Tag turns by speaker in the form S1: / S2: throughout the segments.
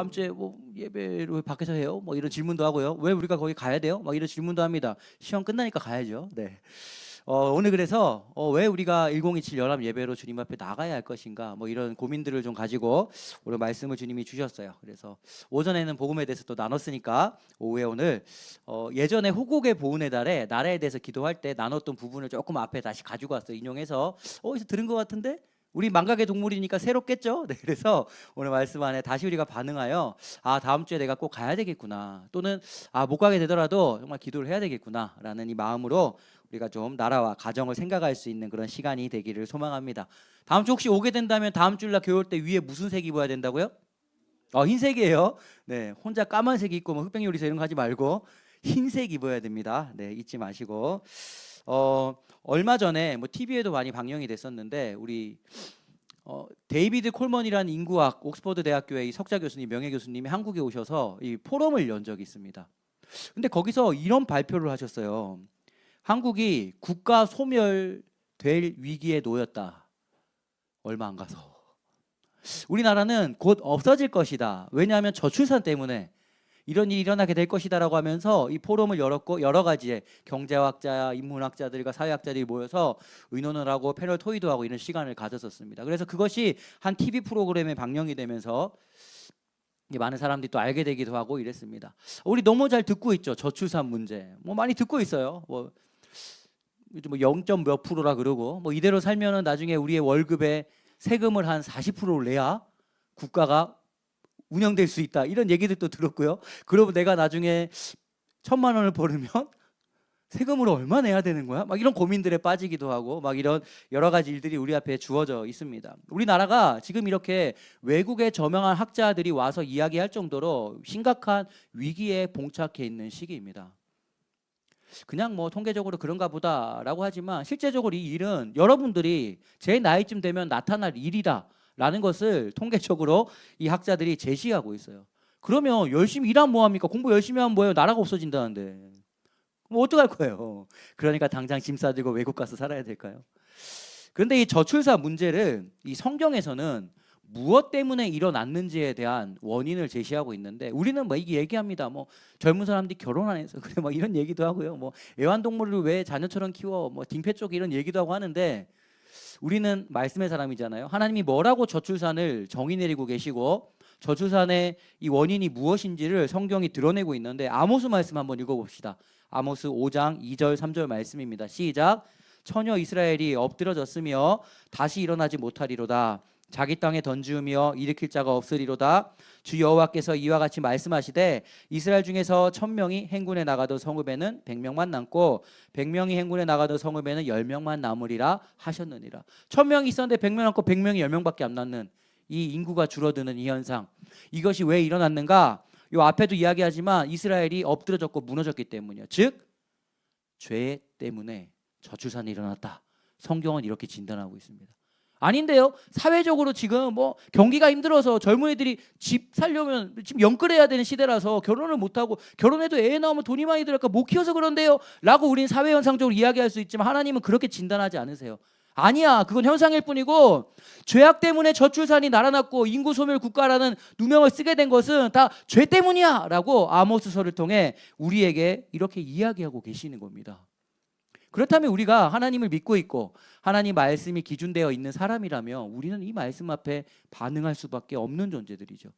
S1: 다음 주에 뭐 예배를 왜 밖에서 해요? 뭐 이런 질문도 하고요. 왜 우리가 거기 가야 돼요? 막 이런 질문도 합니다. 시험 끝나니까 가야죠. 네. 오늘 그래서 왜 우리가 1027 연합 예배로 주님 앞에 나가야 할 것인가 뭐 이런 고민들을 좀 가지고 오늘 말씀을 주님이 주셨어요. 그래서 오전에는 복음에 대해서 또 나눴으니까 오후에 오늘 예전에 호국의 보훈의 달에 나라에 대해서 기도할 때 나눴던 부분을 조금 앞에 다시 가지고 왔어요. 인용해서 어디서 들은 것 같은데 우리 망각의 동물이니까 새롭겠죠? 네, 그래서 오늘 말씀 안에 다시 우리가 반응하여 다음 주에 내가 꼭 가야 되겠구나, 또는 못 가게 되더라도 정말 기도를 해야 되겠구나 라는 이 마음으로 우리가 좀 나라와 가정을 생각할 수 있는 그런 시간이 되기를 소망합니다. 다음 주 혹시 오게 된다면 다음 주일날 교회 올 때 위에 무슨 색 입어야 된다고요? 흰색이에요. 네, 혼자 까만색 입고 뭐 흑백 요리사 이런 거 하지 말고 흰색 입어야 됩니다. 네, 잊지 마시고. 얼마 전에 뭐 TV에도 많이 방영이 됐었는데 우리 데이비드 콜먼이라는 인구학 옥스퍼드 대학교의 이 석자 교수님, 명예 교수님이 한국에 오셔서 이 포럼을 연 적이 있습니다. 근데 거기서 이런 발표를 하셨어요. 한국이 국가 소멸될 위기에 놓였다. 얼마 안 가서. 우리나라는 곧 없어질 것이다. 왜냐하면 저출산 때문에 이런 일이 일어나게 될 것이다라고 하면서 이 포럼을 열었고, 여러 가지의 경제학자, 인문학자들과 사회학자들이 모여서 의논을 하고 패널 토의도 하고 이런 시간을 가졌었습니다. 그래서 그것이 한 TV 프로그램에 방영이 되면서 많은 사람들이 또 알게 되기도 하고 이랬습니다. 우리 너무 잘 듣고 있죠. 저출산 문제. 뭐 많이 듣고 있어요. 뭐 요즘 뭐 0. 몇 %라 그러고, 뭐 이대로 살면은 나중에 우리의 월급에 세금을 한 40%를 내야 국가가 운영될 수 있다, 이런 얘기들도 들었고요. 그러고 내가 나중에 1,000만 원을 벌으면 세금으로 얼마 내야 되는 거야? 막 이런 고민들에 빠지기도 하고, 막 이런 여러 가지 일들이 우리 앞에 주어져 있습니다. 우리나라가 지금 이렇게 외국의 저명한 학자들이 와서 이야기할 정도로 심각한 위기에 봉착해 있는 시기입니다. 그냥 뭐 통계적으로 그런가 보다라고 하지만 실제적으로 이 일은 여러분들이 제 나이쯤 되면 나타날 일이다 라는 것을 통계적으로 이 학자들이 제시하고 있어요. 그러면 열심히 일하면 뭐합니까? 공부 열심히 하면 뭐예요? 나라가 없어진다는데 뭐 어떡할 거예요? 그러니까 당장 짐 싸들고 외국 가서 살아야 될까요? 그런데 이 저출산 문제를 이 성경에서는 무엇 때문에 일어났는지에 대한 원인을 제시하고 있는데, 우리는 뭐 이게 얘기합니다. 뭐 젊은 사람들이 결혼 안 해서 그래, 뭐 이런 얘기도 하고요. 뭐 애완동물을 왜 자녀처럼 키워, 뭐 딩패 쪽 이런 얘기도 하고 하는데, 우리는 말씀의 사람이잖아요. 하나님이 뭐라고 저출산을 정의 내리고 계시고 저출산의 이 원인이 무엇인지를 성경이 드러내고 있는데, 아모스 말씀 한번 읽어봅시다. 아모스 5장 2절 3절 말씀입니다. 시작. 처녀 이스라엘이 엎드러졌으며 다시 일어나지 못하리로다. 자기 땅에 던지우며 일으킬 자가 없으리로다. 주 여호와께서 이와 같이 말씀하시되 이스라엘 중에서 1,000명이 행군에 나가도 성읍에는 100명만 남고 100명이 행군에 나가도 성읍에는 10명만 남으리라 하셨느니라. 1,000명이 있었는데 100명 남고 100명이 10명밖에 안 남는 이 인구가 줄어드는 이 현상, 이것이 왜 일어났는가? 요 앞에도 이야기하지만 이스라엘이 엎드러졌고 무너졌기 때문이요. 즉 죄 때문에 저출산이 일어났다. 성경은 이렇게 진단하고 있습니다. 아닌데요. 사회적으로 지금 뭐 경기가 힘들어서 젊은이들이 집 살려면 지금 영끌해야 되는 시대라서 결혼을 못하고, 결혼해도 애 낳으면 돈이 많이 들어갈까 못 키워서 그런데요 라고 우린 사회 현상적으로 이야기할 수 있지만, 하나님은 그렇게 진단하지 않으세요. 아니야, 그건 현상일 뿐이고 죄악 때문에 저출산이 날아났고 인구 소멸 국가라는 누명을 쓰게 된 것은 다 죄 때문이야 라고 아모스서를 통해 우리에게 이렇게 이야기하고 계시는 겁니다. 그렇다면 우리가 하나님을 믿고 있고 하나님 말씀이 기준되어 있는 사람이라면 우리는 이 말씀 앞에 반응할 수밖에 없는 존재들이죠.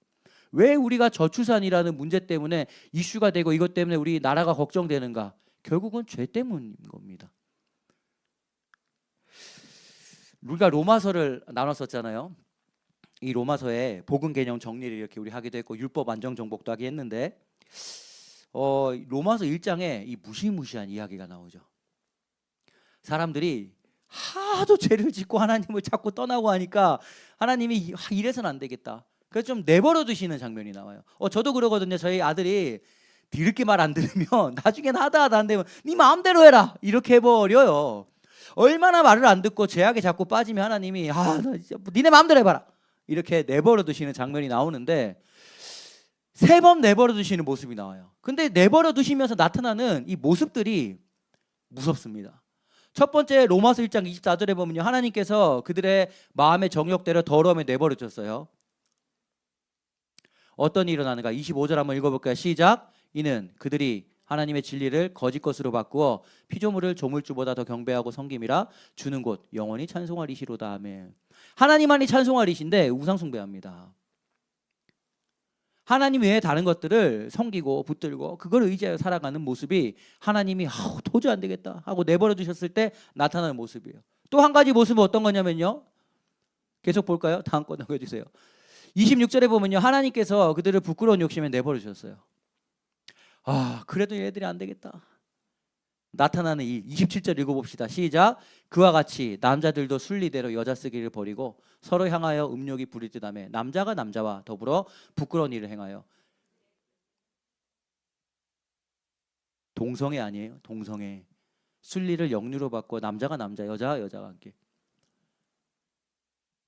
S1: 왜 우리가 저출산이라는 문제 때문에 이슈가 되고 이것 때문에 우리 나라가 걱정되는가? 결국은 죄 때문인 겁니다. 우리가 로마서를 나눴었잖아요. 이 로마서에 복음 개념 정리를 이렇게 우리 하기도 했고 율법 안정 정복도 하기 했는데, 로마서 1장에 이 무시무시한 이야기가 나오죠. 사람들이 하도 죄를 짓고 하나님을 자꾸 떠나고 하니까 하나님이 이래서는 안 되겠다. 그래서 좀 내버려 두시는 장면이 나와요. 저도 그러거든요. 저희 아들이 뒤늦게 말 안 들으면 나중엔 하다 안 되면 네 마음대로 해라 이렇게 해버려요. 얼마나 말을 안 듣고 죄악에 자꾸 빠지면 하나님이 나 진짜 니네 마음대로 해봐라 이렇게 내버려 두시는 장면이 나오는데, 3번 내버려 두시는 모습이 나와요. 근데 내버려 두시면서 나타나는 이 모습들이 무섭습니다. 첫 번째 로마서 1장 24절에 보면요, 하나님께서 그들의 마음의 정욕대로 더러움에 내버려 뒀어요. 어떤 일이 일어나는가? 25절 한번 읽어볼까요? 시작. 이는 그들이 하나님의 진리를 거짓 것으로 바꾸어 피조물을 조물주보다 더 경배하고 섬김이라 주는 곳 영원히 찬송하리시로다. 아멘. 하나님만이 찬송하리신데 우상 숭배합니다. 하나님 외에 다른 것들을 섬기고 붙들고 그걸 의지하여 살아가는 모습이 하나님이 도저히 안 되겠다 하고 내버려 두셨을 때 나타나는 모습이에요. 또 한 가지 모습은 어떤 거냐면요. 계속 볼까요? 다음 거 넘겨주세요. 26절에 보면요. 하나님께서 그들을 부끄러운 욕심에 내버려 두셨어요. 그래도 얘들이 안 되겠다. 나타나는 일 27절 읽어봅시다. 시작. 그와 같이 남자들도 순리대로 여자 쓰기를 버리고 서로 향하여 음욕이 부릴 듯하며 남자가 남자와 더불어 부끄러운 일을 행하여 동성애 아니에요? 동성애. 순리를 역류로 바꿔 남자가 남자 여자가 여자와 함께.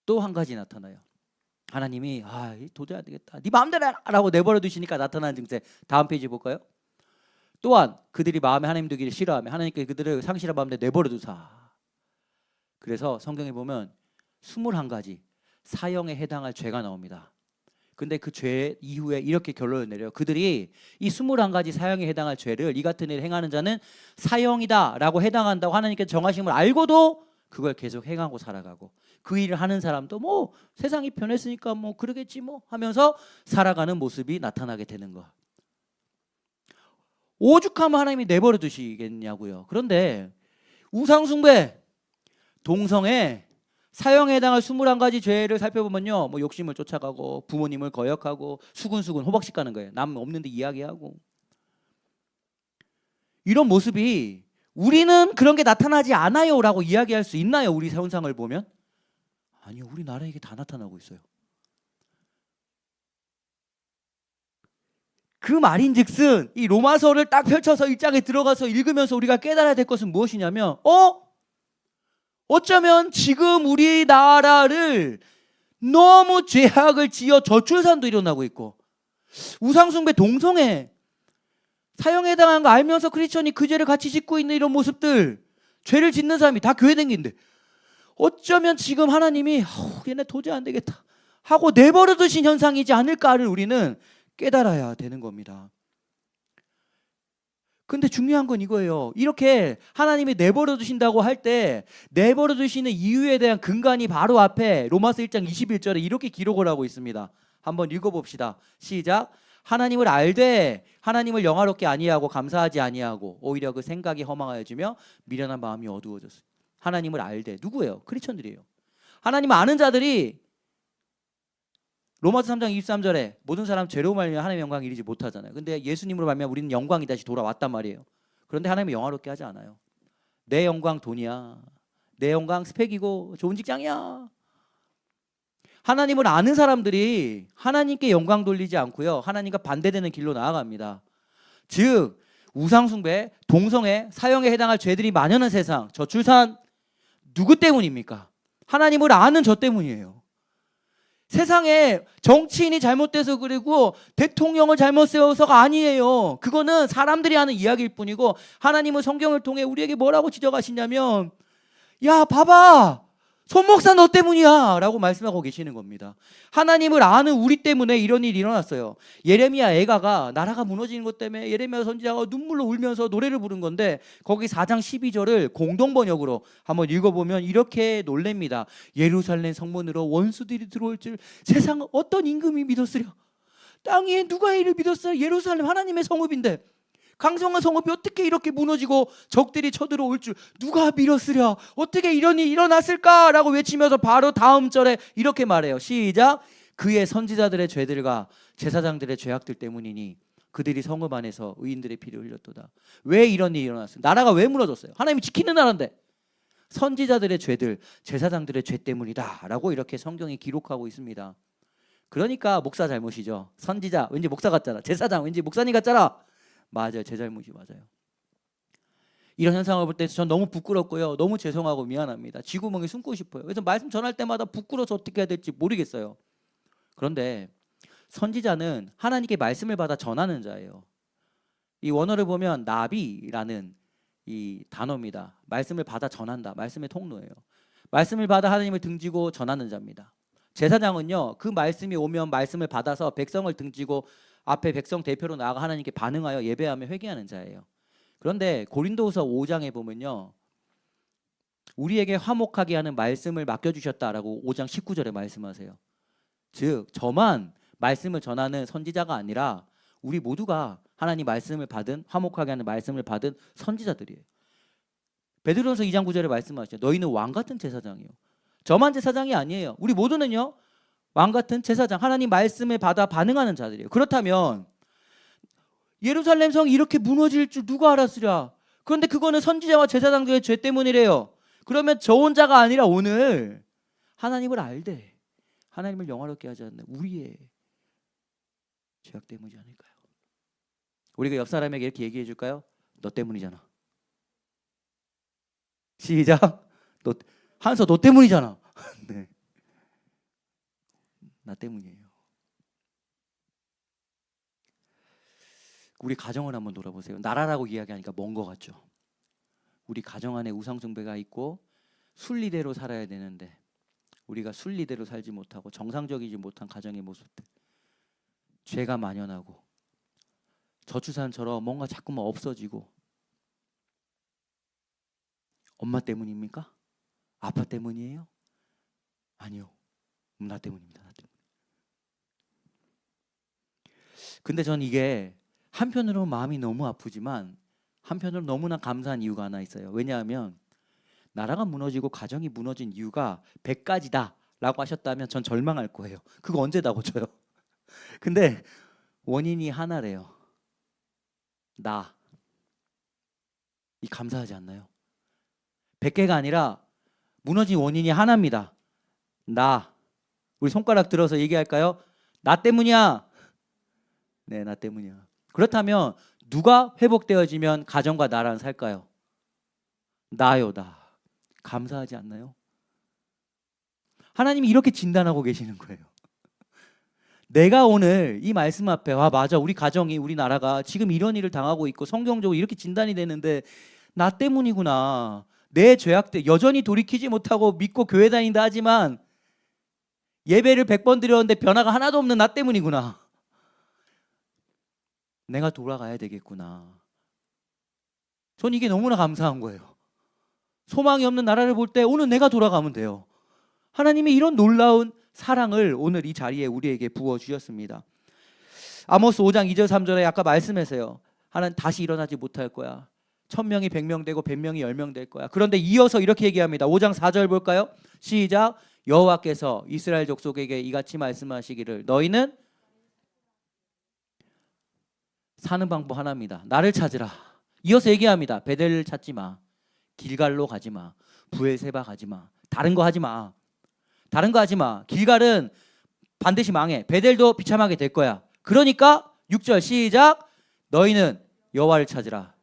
S1: 또 한 가지 나타나요. 하나님이 도저히 안 되겠다. 네 마음대로 해라라고 내버려 두시니까 나타나는 증세. 다음 페이지 볼까요? 또한 그들이 마음에 하나님 두기를 싫어하며 하나님께 그들을 상실한 마음에 내버려 두사. 그래서 성경에 보면 21가지 사형에 해당할 죄가 나옵니다. 근데 그 죄 이후에 이렇게 결론을 내려요. 그들이 이 21가지 사형에 해당할 죄를 이 같은 일을 행하는 자는 사형이다 라고 해당한다고 하나님께서 정하심을 알고도 그걸 계속 행하고 살아가고 그 일을 하는 사람도 뭐 세상이 변했으니까 뭐 그러겠지 뭐 하면서 살아가는 모습이 나타나게 되는 것. 오죽하면 하나님이 내버려 두시겠냐고요. 그런데 우상숭배, 동성애, 사형에 해당할 21가지 죄를 살펴보면요. 뭐 욕심을 쫓아가고 부모님을 거역하고 수근수근 호박씨 가는 거예요. 남 없는데 이야기하고. 이런 모습이 우리는 그런 게 나타나지 않아요 라고 이야기할 수 있나요? 우리 현상을 보면? 아니요. 우리나라에 이게 다 나타나고 있어요. 그 말인즉슨 이 로마서를 딱 펼쳐서 1장에 들어가서 읽으면서 우리가 깨달아야 될 것은 무엇이냐면 어쩌면 지금 우리나라를 너무 죄악을 지어 저출산도 일어나고 있고 우상숭배, 동성애, 사형에 해당한 거 알면서 크리스천이 그 죄를 같이 짓고 있는 이런 모습들, 죄를 짓는 사람이 다 교회 다니는데 어쩌면 지금 하나님이 얘네 도저히 안 되겠다 하고 내버려 두신 현상이지 않을까를 우리는 깨달아야 되는 겁니다. 근데 중요한 건 이거예요. 이렇게 하나님이 내버려 두신다고 할 때 내버려 두시는 이유에 대한 근간이 바로 앞에 로마서 1장 21절에 이렇게 기록을 하고 있습니다. 한번 읽어봅시다. 시작. 하나님을 알되 하나님을 영화롭게 아니하고 감사하지 아니하고 오히려 그 생각이 허망하여지며 미련한 마음이 어두워졌어요. 하나님을 알되 누구예요? 크리스천들이에요. 하나님을 아는 자들이 로마서 3장 23절에 모든 사람 죄로 말미암아 하나님의 영광을 이루지 못하잖아요. 근데 예수님으로 말미암아 우리는 영광이 다시 돌아왔단 말이에요. 그런데 하나님은 영화롭게 하지 않아요. 내 영광 돈이야. 내 영광 스펙이고 좋은 직장이야. 하나님을 아는 사람들이 하나님께 영광 돌리지 않고요. 하나님과 반대되는 길로 나아갑니다. 즉 우상숭배, 동성애, 사형에 해당할 죄들이 만연한 세상, 저출산 누구 때문입니까? 하나님을 아는 저 때문이에요. 세상에 정치인이 잘못돼서 그리고 대통령을 잘못 세워서가 아니에요. 그거는 사람들이 하는 이야기일 뿐이고 하나님은 성경을 통해 우리에게 뭐라고 지적하시냐면 야 봐봐 손 목사 너 때문이야 라고 말씀하고 계시는 겁니다. 하나님을 아는 우리 때문에 이런 일이 일어났어요. 예레미야 애가가 나라가 무너지는 것 때문에 예레미야 선지자가 눈물로 울면서 노래를 부른 건데 거기 4장 12절을 공동번역으로 한번 읽어보면 이렇게 놀랍니다. 예루살렘 성문으로 원수들이 들어올 줄 세상 어떤 임금이 믿었으랴. 땅 위에 누가 이를 믿었어요. 예루살렘 하나님의 성읍인데 강성한 성읍이 어떻게 이렇게 무너지고 적들이 쳐들어올 줄 누가 믿었으랴. 어떻게 이런 일이 일어났을까라고 외치면서 바로 다음 절에 이렇게 말해요. 시작. 그의 선지자들의 죄들과 제사장들의 죄악들 때문이니 그들이 성읍 안에서 의인들의 피를 흘렸도다. 왜 이런 일이 일어났어요? 나라가 왜 무너졌어요? 하나님이 지키는 나라인데 선지자들의 죄들, 제사장들의 죄 때문이다 라고 이렇게 성경이 기록하고 있습니다. 그러니까 목사 잘못이죠. 선지자 왠지 목사 같잖아. 제사장 왠지 목사님 같잖아. 맞아요. 제 잘못이 맞아요. 이런 현상을 볼 때 전 너무 부끄럽고요. 너무 죄송하고 미안합니다. 쥐구멍에 숨고 싶어요. 그래서 말씀 전할 때마다 부끄러워서 어떻게 해야 될지 모르겠어요. 그런데 선지자는 하나님께 말씀을 받아 전하는 자예요. 이 원어를 보면 나비라는 이 단어입니다. 말씀을 받아 전한다. 말씀의 통로예요. 말씀을 받아 하나님을 등지고 전하는 자입니다. 제사장은요, 그 말씀이 오면 말씀을 받아서 백성을 등지고 앞에 백성 대표로 나아가 하나님께 반응하여 예배하며 회개하는 자예요. 그런데 고린도후서 5장에 보면요, 우리에게 화목하게 하는 말씀을 맡겨주셨다라고 5장 19절에 말씀하세요. 즉 저만 말씀을 전하는 선지자가 아니라 우리 모두가 하나님 말씀을 받은, 화목하게 하는 말씀을 받은 선지자들이에요. 베드로전서 2장 9절에 말씀하시죠. 너희는 왕같은 제사장이요. 저만 제사장이 아니에요. 우리 모두는요, 왕같은 제사장, 하나님 말씀을 받아 반응하는 자들이에요. 그렇다면 예루살렘 성이 이렇게 무너질 줄 누가 알았으랴. 그런데 그거는 선지자와 제사장들의 죄 때문이래요. 그러면 저 혼자가 아니라 오늘 하나님을 알되 하나님을 영화롭게 하지 않는 우리의 죄악 때문이지 않을까요? 우리가 옆 사람에게 이렇게 얘기해 줄까요? 너 때문이잖아. 시작. 한서 너 때문이잖아. 네. 나 때문이에요. 우리 가정을 한번 돌아보세요. 나라라고 이야기하니까 먼 것 같죠. 우리 가정 안에 우상 숭배가 있고 순리대로 살아야 되는데 우리가 순리대로 살지 못하고 정상적이지 못한 가정의 모습들, 죄가 만연하고 저출산처럼 뭔가 자꾸만 없어지고. 엄마 때문입니까? 아빠 때문이에요? 아니요. 나 때문입니다. 나 때문. 근데 전 이게 한편으로 마음이 너무 아프지만 한편으로 너무나 감사한 이유가 하나 있어요. 왜냐하면 나라가 무너지고 가정이 무너진 이유가 100가지다 라고 하셨다면 전 절망할 거예요. 그거 언제 다 고쳐요? 근데 원인이 하나래요. 나. 이 감사하지 않나요? 100개가 아니라 무너진 원인이 하나입니다. 나. 우리 손가락 들어서 얘기할까요? 나 때문이야. 네, 나 때문이야. 그렇다면 누가 회복되어지면 가정과 나랑 살까요? 나요, 나. 감사하지 않나요? 하나님이 이렇게 진단하고 계시는 거예요. 내가 오늘 이 말씀 앞에 와, 맞아, 우리 가정이, 우리 나라가 지금 이런 일을 당하고 있고 성경적으로 이렇게 진단이 되는데 나 때문이구나. 내 죄악 때 여전히 돌이키지 못하고 믿고 교회 다닌다 하지만 예배를 100번 드렸는데 변화가 하나도 없는 나 때문이구나. 내가 돌아가야 되겠구나. 전 이게 너무나 감사한 거예요. 소망이 없는 나라를 볼 때 오늘 내가 돌아가면 돼요. 하나님이 이런 놀라운 사랑을 오늘 이 자리에 우리에게 부어주셨습니다. 아모스 5장 2절 3절에 아까 말씀했어요. 하나님 다시 일어나지 못할 거야. 1000명이 100명 되고 100명이 10명 될 거야. 그런데 이어서 이렇게 얘기합니다. 5장 4절 볼까요? 시작. 여호와께서 이스라엘 족속에게 이같이 말씀하시기를 너희는 사는 방법 하나입니다. 나를 찾으라. 이어서 얘기합니다. 베델을 찾지 마. 길갈로 가지 마. 부엘세바 가지 마. 다른 거 하지 마. 다른 거 하지 마. 길갈은 반드시 망해. 베델도 비참하게 될 거야. 그러니까 6절 시작. 너희는 여호와를 찾으라.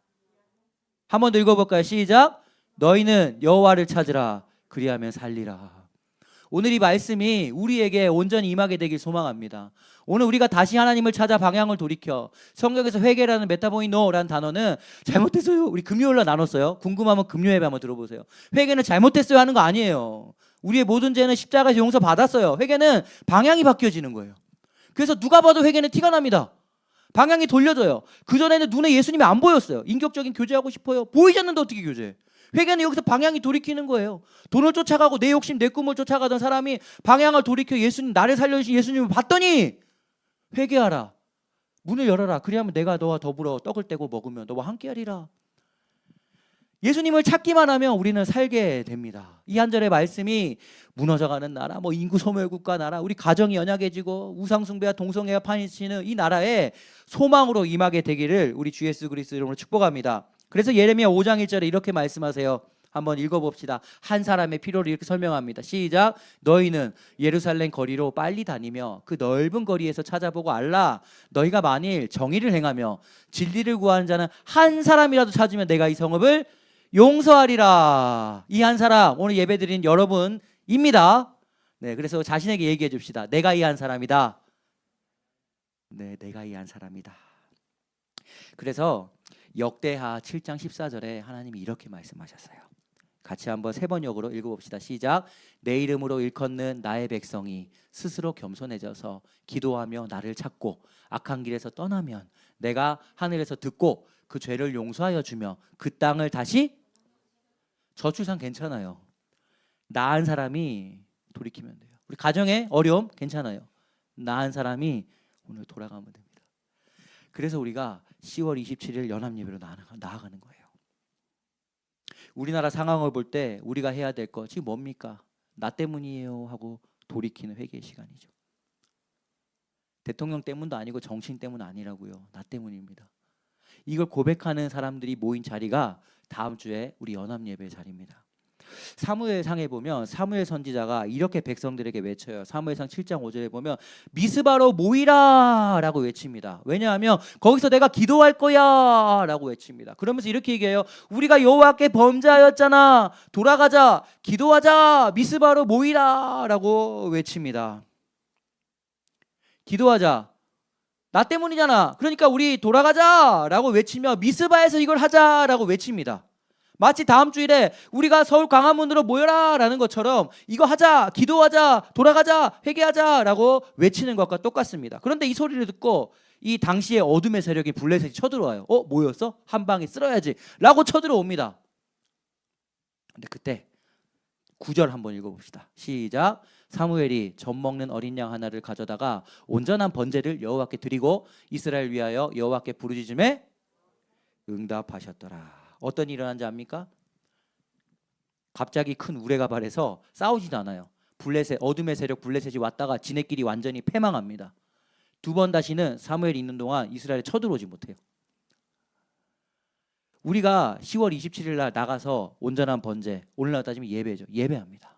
S1: 한 번 더 읽어볼까요? 시작. 너희는 여호와를 찾으라. 그리하면 살리라. 오늘 이 말씀이 우리에게 온전히 임하게 되길 소망합니다. 오늘 우리가 다시 하나님을 찾아 방향을 돌이켜. 성경에서 회개라는 메타보이노라는 단어는 잘못했어요. 우리 금요일날 나눴어요. 궁금하면 금요 예배 한번 들어보세요. 회개는 잘못했어요 하는 거 아니에요. 우리의 모든 죄는 십자가에서 용서받았어요. 회개는 방향이 바뀌어지는 거예요. 그래서 누가 봐도 회개는 티가 납니다. 방향이 돌려져요. 그전에는 눈에 예수님이 안 보였어요. 인격적인 교제하고 싶어요. 보이지 않는데 어떻게 교제해? 회개는 여기서 방향이 돌이키는 거예요. 돈을 쫓아가고 내 욕심 내 꿈을 쫓아가던 사람이 방향을 돌이켜 예수님, 나를 살려주신 예수님을 봤더니 회개하라. 문을 열어라. 그리하면 내가 너와 더불어 떡을 떼고 먹으면 너와 함께하리라. 예수님을 찾기만 하면 우리는 살게 됩니다. 이 한 절의 말씀이 무너져가는 나라, 뭐 인구 소멸국가 나라, 우리 가정이 연약해지고 우상숭배와 동성애가 파헤치는 이 나라에 소망으로 임하게 되기를 우리 주 예수 그리스도 이름으로 축복합니다. 그래서 예레미야 5장 1절에 이렇게 말씀하세요. 한번 읽어봅시다. 한 사람의 필요를 이렇게 설명합니다. 시작. 너희는 예루살렘 거리로 빨리 다니며 그 넓은 거리에서 찾아보고 알라. 너희가 만일 정의를 행하며 진리를 구하는 자는 한 사람이라도 찾으면 내가 이 성읍을 용서하리라. 이 한 사람 오늘 예배드린 여러분입니다. 네, 그래서 자신에게 얘기해 줍시다. 내가 이 한 사람이다. 네, 내가 이 한 사람이다. 그래서 역대하 7장 14절에 하나님이 이렇게 말씀하셨어요. 같이 한번 세 번역으로 읽어봅시다. 시작. 내 이름으로 일컫는 나의 백성이 스스로 겸손해져서 기도하며 나를 찾고 악한 길에서 떠나면 내가 하늘에서 듣고 그 죄를 용서하여 주며 그 땅을 다시. 저출산 괜찮아요. 낳은 사람이 돌이키면 돼요. 우리 가정의 어려움 괜찮아요. 낳은 사람이 오늘 돌아가면 됩니다. 그래서 우리가 10월 27일 연합예배로 나아가는 거예요. 우리나라 상황을 볼 때 우리가 해야 될 거 지금 뭡니까? 나 때문이에요 하고 돌이키는 회개의 시간이죠. 대통령 때문도 아니고 정치인 때문 아니라고요. 나 때문입니다. 이걸 고백하는 사람들이 모인 자리가 다음 주에 우리 연합예배 자리입니다. 사무엘상에 보면 사무엘 선지자가 이렇게 백성들에게 외쳐요. 사무엘상 7장 5절에 보면 미스바로 모이라 라고 외칩니다. 왜냐하면 거기서 내가 기도할 거야 라고 외칩니다. 그러면서 이렇게 얘기해요. 우리가 여호와께 범죄하였잖아. 돌아가자. 기도하자. 미스바로 모이라 라고 외칩니다. 기도하자. 나 때문이잖아. 그러니까 우리 돌아가자 라고 외치며 미스바에서 이걸 하자 라고 외칩니다. 마치 다음 주일에 우리가 서울 광화문으로 모여라 라는 것처럼 이거 하자, 기도하자, 돌아가자, 회개하자 라고 외치는 것과 똑같습니다. 그런데 이 소리를 듣고 이 당시의 어둠의 세력이 블레셋이 쳐들어와요. 모였어? 한 방에 쓸어야지 라고 쳐들어옵니다. 근데 그때 9절 한번 읽어봅시다. 시작. 사무엘이 젖 먹는 어린 양 하나를 가져다가 온전한 번제를 여호와께 드리고 이스라엘 위하여 여호와께 부르짖음에 응답하셨더라. 어떤 일이 일어난지 압니까? 갑자기 큰 우레가 발해서 싸우지도 않아요. 블레셋, 어둠의 세력 블레셋이 왔다가 지네끼리 완전히 패망합니다. 두 번 다시는 사무엘이 있는 동안 이스라엘에 쳐들어오지 못해요. 우리가 10월 27일 날 나가서 온전한 번제, 오늘날 따지면 예배죠. 예배합니다.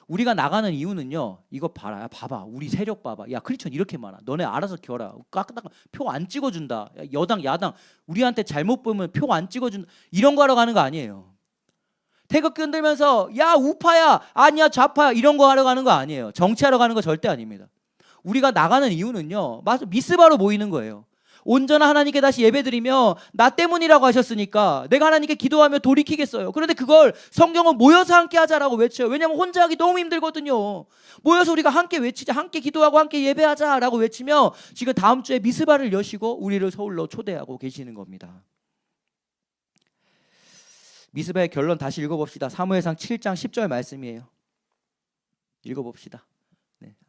S1: 우리가 나가는 이유는요. 이거 봐라. 야, 봐봐. 우리 세력 봐봐. 야, 크리스천 이렇게 많아. 너네 알아서 겨라. 깍딱 표 안 찍어준다. 야, 여당 야당 우리한테 잘못 보면 표 안 찍어준다. 이런 거 하러 가는 거 아니에요. 태극기 흔들면서 야 우파야 아니야 좌파야 이런 거 하러 가는 거 아니에요. 정치하러 가는 거 절대 아닙니다. 우리가 나가는 이유는요. 맞아, 미스바로 모이는 거예요. 온전한 하나님께 다시 예배드리며 나 때문이라고 하셨으니까 내가 하나님께 기도하며 돌이키겠어요. 그런데 그걸 성경은 모여서 함께 하자라고 외쳐요. 왜냐하면 혼자 하기 너무 힘들거든요. 모여서 우리가 함께 외치자, 함께 기도하고 함께 예배하자라고 외치며 지금 다음 주에 미스바를 여시고 우리를 서울로 초대하고 계시는 겁니다. 미스바의 결론 다시 읽어봅시다. 사무엘상 7장 10절 말씀이에요. 읽어봅시다.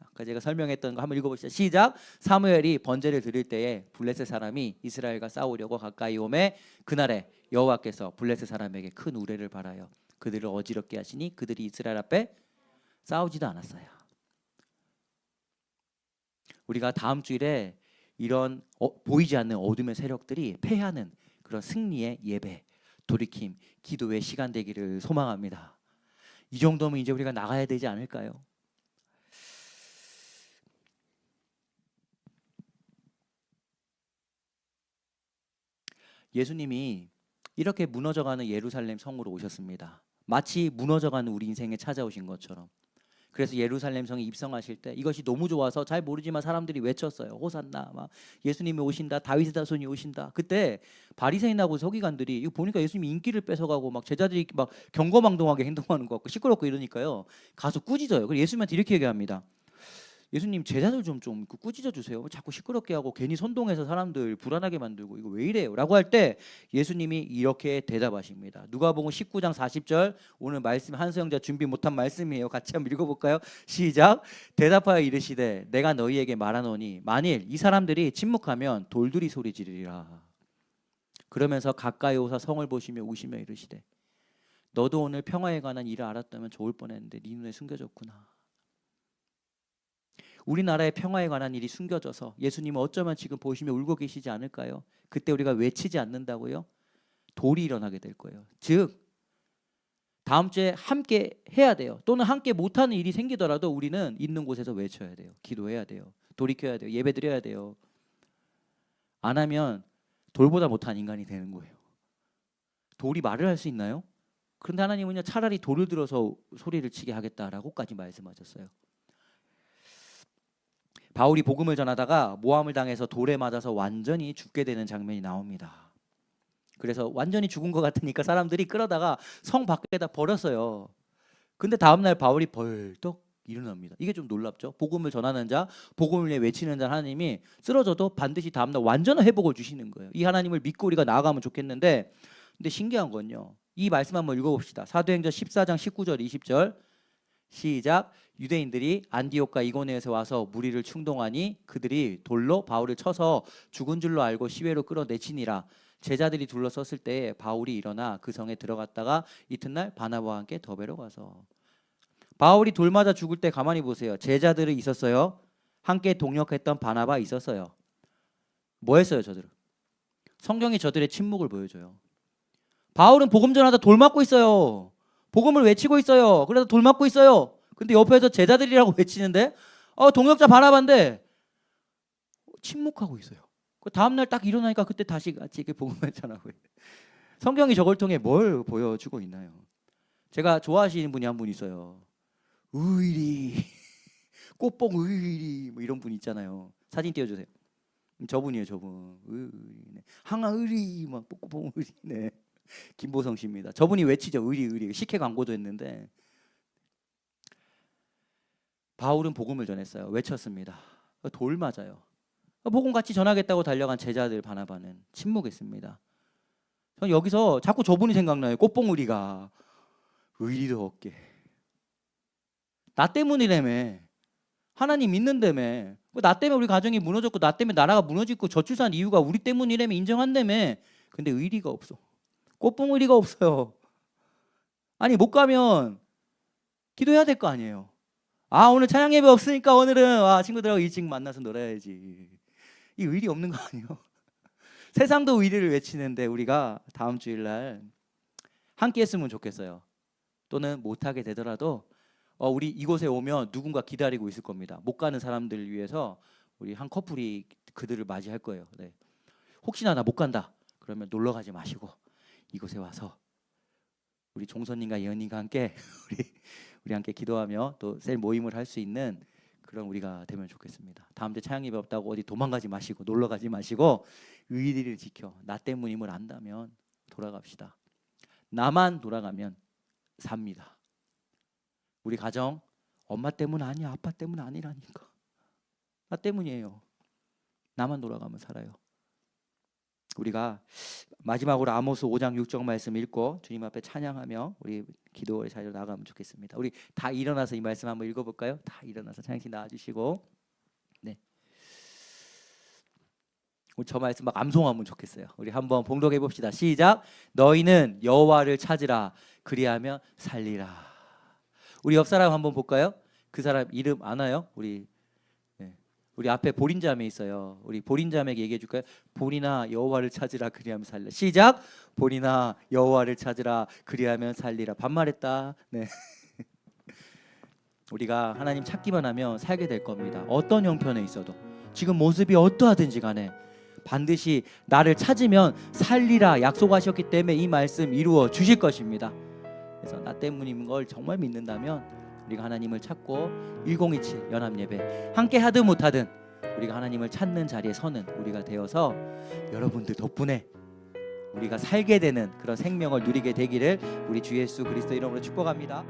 S1: 아까 제가 설명했던 거 한번 읽어봅시다. 시작. 사무엘이 번제를 드릴 때에 블레셋 사람이 이스라엘과 싸우려고 가까이 오매 그날에 여호와께서 블레셋 사람에게 큰 우레를 발하여 그들을 어지럽게 하시니 그들이 이스라엘 앞에 싸우지도 않았어요. 우리가 다음 주일에 이런 보이지 않는 어둠의 세력들이 패하는 그런 승리의 예배, 돌이킴, 기도의 시간 되기를 소망합니다. 이 정도면 이제 우리가 나가야 되지 않을까요? 예수님이 이렇게 무너져가는 예루살렘 성으로 오셨습니다. 마치 무너져가는 우리 인생에 찾아오신 것처럼. 그래서 예루살렘 성에 입성하실 때 이것이 너무 좋아서 잘 모르지만 사람들이 외쳤어요. 호산나, 막 예수님이 오신다, 다윗의 자손이 오신다. 그때 바리새인하고 서기관들이 이거 보니까 예수님이 인기를 뺏어가고 막 제자들이 막 경거망동하게 행동하는 것 같고 시끄럽고 이러니까요. 가서 꾸짖어요. 그래서 예수님한테 이렇게 얘기합니다. 예수님 제자들 좀 꾸짖어 주세요. 자꾸 시끄럽게 하고 괜히 선동해서 사람들 불안하게 만들고 이거 왜 이래요? 라고 할 때 예수님이 이렇게 대답하십니다. 누가복음 19장 40절 오늘 말씀 한수영자 준비 못한 말씀이에요. 같이 한번 읽어볼까요? 시작. 대답하여 이르시되 내가 너희에게 말하노니 만일 이 사람들이 침묵하면 돌들이 소리 지르리라. 그러면서 가까이 오사 성을 보시며 우시며 이르시되 너도 오늘 평화에 관한 일을 알았다면 좋을 뻔했는데 네 눈에 숨겨졌구나. 우리나라의 평화에 관한 일이 숨겨져서 예수님은 어쩌면 지금 보시며 울고 계시지 않을까요? 그때 우리가 외치지 않는다고요? 돌이 일어나게 될 거예요. 즉 다음 주에 함께 해야 돼요. 또는 함께 못하는 일이 생기더라도 우리는 있는 곳에서 외쳐야 돼요. 기도해야 돼요. 돌이켜야 돼요. 예배드려야 돼요. 안 하면 돌보다 못한 인간이 되는 거예요. 돌이 말을 할 수 있나요? 그런데 하나님은요 차라리 돌을 들어서 소리를 치게 하겠다라고까지 말씀하셨어요. 바울이 복음을 전하다가 모함을 당해서 돌에 맞아서 완전히 죽게 되는 장면이 나옵니다. 그래서 완전히 죽은 것 같으니까 사람들이 끌어다가 성 밖에다 버렸어요. 근데 다음날 바울이 벌떡 일어납니다. 이게 좀 놀랍죠. 복음을 전하는 자, 복음을 위해 외치는 자 하나님이 쓰러져도 반드시 다음날 완전한 회복을 주시는 거예요. 이 하나님을 믿고 우리가 나아가면 좋겠는데, 근데 신기한 건요, 이 말씀 한번 읽어봅시다. 사도행전 14장 19절 20절 시작. 유대인들이 안디옥과 이고니에서 와서 무리를 충동하니 그들이 돌로 바울을 쳐서 죽은 줄로 알고 시외로 끌어내치니라. 제자들이 둘러섰을 때에 바울이 일어나 그 성에 들어갔다가 이튿날 바나바와 함께 더베로 가서. 바울이 돌 맞아 죽을 때 가만히 보세요. 제자들이 있었어요. 함께 동역했던 바나바 있었어요. 뭐 했어요 저들은? 성경이 저들의 침묵을 보여줘요. 바울은 복음 전하다 돌 맞고 있어요. 복음을 외치고 있어요. 그래서 돌 맞고 있어요. 근데 옆에서 제자들이라고 외치는데 동역자 바나바인데 침묵하고 있어요. 그 다음날 딱 일어나니까 그때 다시 같이 이렇게 복음을 전하고 있어요. 성경이 저걸 통해 뭘 보여주고 있나요? 제가 좋아하시는 분이 한 분 있어요. 의리 꽃봉 의리 뭐 이런 분 있잖아요. 사진 띄워주세요. 저분이에요. 저분. 의리, 항아 의리 막 꽃봉 의리. 네. 김보성 씨입니다. 저분이 외치죠. 의리 의리. 식혜 광고도 했는데 바울은 복음을 전했어요. 외쳤습니다. 돌 맞아요. 복음 같이 전하겠다고 달려간 제자들 바나바는 침묵했습니다. 전 여기서 자꾸 저분이 생각나요. 꽃봉 의리가 의리도 없게 나 때문이라며. 하나님 믿는다며. 나 때문에 우리 가정이 무너졌고 나 때문에 나라가 무너지고 저출산 이유가 우리 때문이라며 인정한다며. 근데 의리가 없어. 꽃봉 의리가 없어요. 아니 못 가면 기도해야 될 거 아니에요. 오늘 찬양 예배 없으니까 오늘은 친구들하고 일찍 만나서 놀아야지. 이 의리 없는 거 아니에요? 세상도 의리를 외치는데 우리가 다음 주일날 함께 했으면 좋겠어요. 또는 못하게 되더라도 우리 이곳에 오면 누군가 기다리고 있을 겁니다. 못 가는 사람들을 위해서 우리 한 커플이 그들을 맞이할 거예요. 네. 혹시나 나 못 간다 그러면 놀러 가지 마시고 이곳에 와서 우리 종선님과 예언님과 함께 우리 함께 기도하며 또 셀 모임을 할 수 있는 그런 우리가 되면 좋겠습니다. 다음 주에 찬양 예배 없다고 어디 도망가지 마시고 놀러 가지 마시고 의리를 지켜 나 때문임을 안다면 돌아갑시다. 나만 돌아가면 삽니다. 우리 가정 엄마 때문 아니야, 아빠 때문 아니라니까. 나 때문이에요. 나만 돌아가면 살아요. 우리가 마지막으로 아모스 5장 6절 말씀 읽고 주님 앞에 찬양하며 우리 기도의 자리로 나가면 좋겠습니다. 우리 다 일어나서 이 말씀 한번 읽어볼까요? 다 일어나서 찬양팀 나와주시고, 네. 우리 저 말씀 막 암송하면 좋겠어요. 우리 한번 봉독해 봅시다. 시작. 너희는 여호와를 찾으라. 그리하면 살리라. 우리 옆 사람 한번 볼까요? 그 사람 이름 아나요? 우리 앞에 보린자매 있어요. 우리 보린자매에게 얘기해 줄까요? 보리나 여호와를 찾으라 그리하면 살리라. 시작. 보리나 여호와를 찾으라 그리하면 살리라. 반말했다. 네. 우리가 하나님 찾기만 하면 살게 될 겁니다. 어떤 형편에 있어도 지금 모습이 어떠하든지 간에 반드시 나를 찾으면 살리라 약속하셨기 때문에 이 말씀 이루어 주실 것입니다. 그래서 나 때문인 걸 정말 믿는다면 우리가 하나님을 찾고 1027 연합예배 함께 하든 못하든 우리가 하나님을 찾는 자리에 서는 우리가 되어서 여러분들 덕분에 우리가 살게 되는 그런 생명을 누리게 되기를 우리 주 예수 그리스도 이름으로 축복합니다.